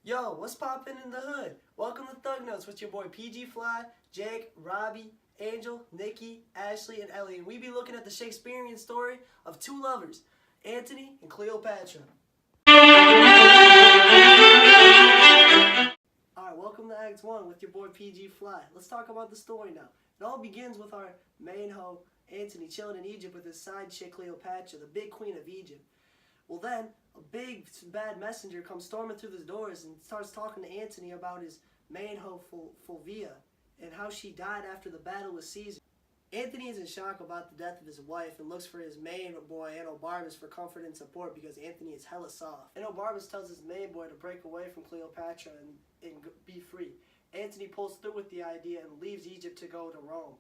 Yo, what's poppin' in the hood? Welcome to Thug Notes with your boy PG Fly, Jake, Robbie, Angel, Nikki, Ashley, and Ellie. And we be looking at the Shakespearean story of two lovers, Antony and Cleopatra. Alright, welcome to Act 1 with your boy PG Fly. Let's talk about the story now. It all begins with our main hoe, Antony, chilling in Egypt with his side chick Cleopatra, the big queen of Egypt. Well then, a big bad messenger comes storming through the doors and starts talking to Antony about his main hoe Fulvia and how she died after the battle with Caesar. Antony is in shock about the death of his wife and looks for his main boy Enobarbus for comfort and support because Antony is hella soft. Enobarbus tells his main boy to break away from Cleopatra and be free. Antony pulls through with the idea and leaves Egypt to go to Rome.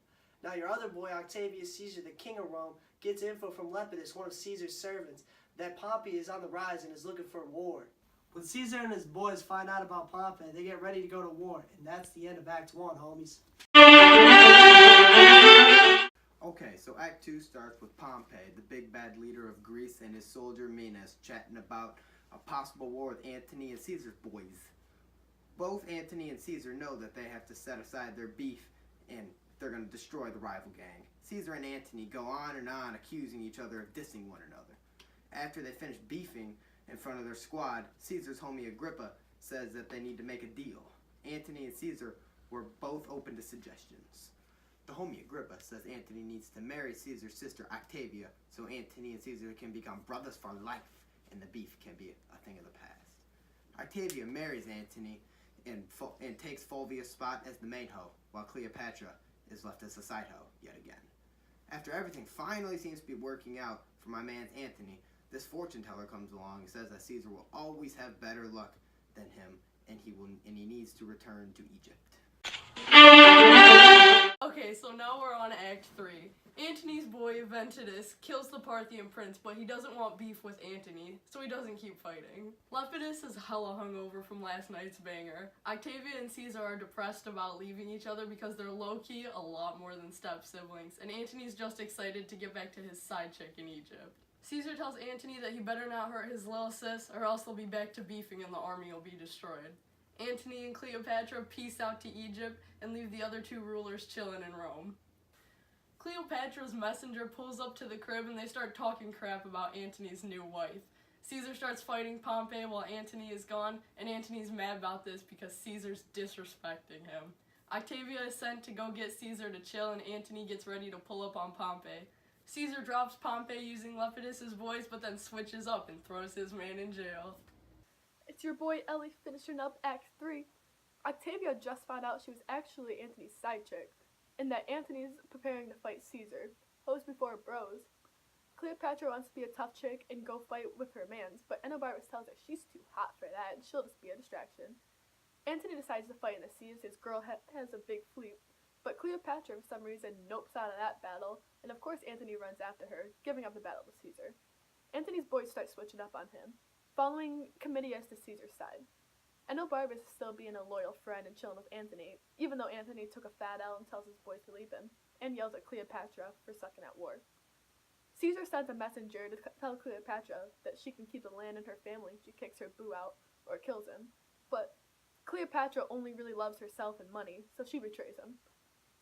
Now your other boy, Octavius Caesar, the king of Rome, gets info from Lepidus, one of Caesar's servants, that Pompey is on the rise and is looking for war. When Caesar and his boys find out about Pompey, they get ready to go to war, and that's the end of Act 1, homies. Okay, so Act 2 starts with Pompey, the big bad leader of Greece, and his soldier Menas chatting about a possible war with Antony and Caesar's boys. Both Antony and Caesar know that they have to set aside their beef and they're going to destroy the rival gang. Caesar and Antony go on and on accusing each other of dissing one another. After they finish beefing in front of their squad, Caesar's homie Agrippa says that they need to make a deal. Antony and Caesar were both open to suggestions. The homie Agrippa says Antony needs to marry Caesar's sister Octavia so Antony and Caesar can become brothers for life and the beef can be a thing of the past. Octavia marries Antony and takes Fulvia's spot as the main hoe, while Cleopatra is left as a side hoe yet again. After everything finally seems to be working out for my man Antony, this fortune teller comes along and says that Caesar will always have better luck than him, and he needs to return to Egypt. Okay, so now we're on Act 3. Antony's boy, Ventidus, kills the Parthian prince, but he doesn't want beef with Antony, so he doesn't keep fighting. Lepidus is hella hungover from last night's banger. Octavia and Caesar are depressed about leaving each other because they're low-key a lot more than step-siblings, and Antony's just excited to get back to his side chick in Egypt. Caesar tells Antony that he better not hurt his little sis, or else they'll be back to beefing and the army will be destroyed. Antony and Cleopatra peace out to Egypt and leave the other two rulers chilling in Rome. Cleopatra's messenger pulls up to the crib and they start talking crap about Antony's new wife. Caesar starts fighting Pompey while Antony is gone, and Antony's mad about this because Caesar's disrespecting him. Octavia is sent to go get Caesar to chill, and Antony gets ready to pull up on Pompey. Caesar drops Pompey using Lepidus' voice, but then switches up and throws his man in jail. It's your boy Ellie finishing up Act 3. Octavia just found out she was actually Antony's side chick, and that Antony's preparing to fight Caesar, hoes before bros. Cleopatra wants to be a tough chick and go fight with her mans, but Enobarbus tells her she's too hot for that and she'll just be a distraction. Antony decides to fight in the seas. His girl has a big fleet, but Cleopatra for some reason nopes out of that battle, and of course Antony runs after her, giving up the battle to Caesar. Antony's boys start switching up on him, following Comitius to Caesar's side. Enobarbus is still being a loyal friend and chilling with Antony, even though Antony took a fat L and tells his boys to leave him, and yells at Cleopatra for sucking at war. Caesar sends a messenger to tell Cleopatra that she can keep the land and her family if she kicks her boo out or kills him, but Cleopatra only really loves herself and money, so she betrays him.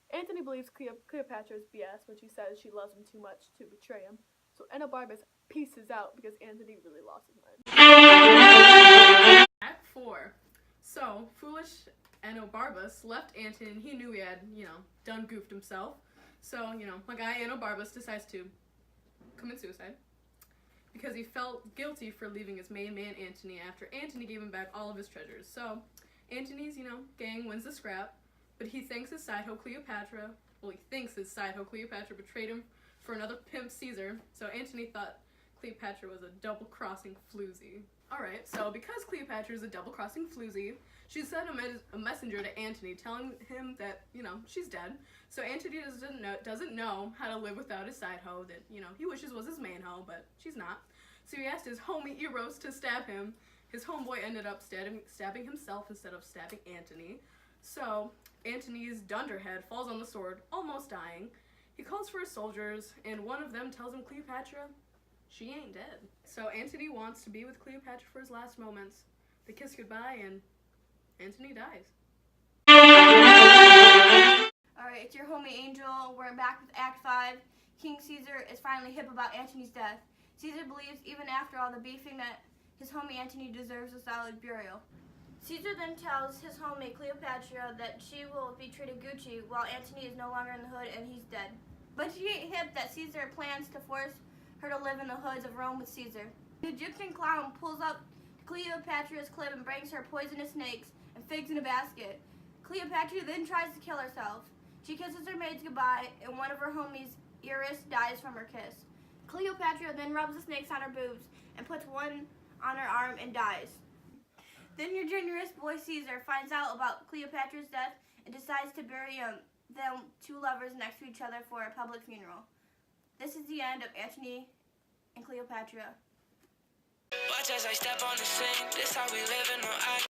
Antony believes Cleopatra's BS when she says she loves him too much to betray him, so Enobarbus pieces out because Antony really lost his mind. Act 4. So, foolish Enobarbus left Antony and he knew he had, done goofed himself. So, my guy Enobarbus decides to commit suicide because he felt guilty for leaving his main man Antony after Antony gave him back all of his treasures. So, Antony's, gang wins the scrap, but he thinks his side hoe Cleopatra betrayed him for another pimp Caesar, so Antony thought Cleopatra was a double-crossing floozy. Alright, so because Cleopatra is a double-crossing floozy, she sent a messenger to Antony telling him that, she's dead. So Antony doesn't know how to live without his side hoe that, he wishes was his main hoe, but she's not. So he asked his homie Eros to stab him. His homeboy ended up stabbing himself instead of stabbing Antony. So Antony's dunderhead falls on the sword, almost dying. He calls for his soldiers, and one of them tells him Cleopatra, she ain't dead. So Antony wants to be with Cleopatra for his last moments, They kiss goodbye and Antony dies. Alright, it's your homie Angel. We're back with Act 5. King Caesar is finally hip about Antony's death. Caesar believes even after all the beefing that his homie Antony deserves a solid burial. Caesar then tells his homie Cleopatra that she will be treated Gucci while Antony is no longer in the hood and he's dead. But she ain't hip that Caesar plans to force her to live in the hoods of Rome with Caesar. The Egyptian clown pulls up Cleopatra's crib and brings her poisonous snakes and figs in a basket. Cleopatra then tries to kill herself. She kisses her maids goodbye and one of her homies, Iris, dies from her kiss. Cleopatra then rubs the snakes on her boobs and puts one on her arm and dies. Then your generous boy Caesar finds out about Cleopatra's death and decides to bury them two lovers next to each other for a public funeral. This is the end of Antony and Cleopatra. Watch as I step on the scene, this how we live in the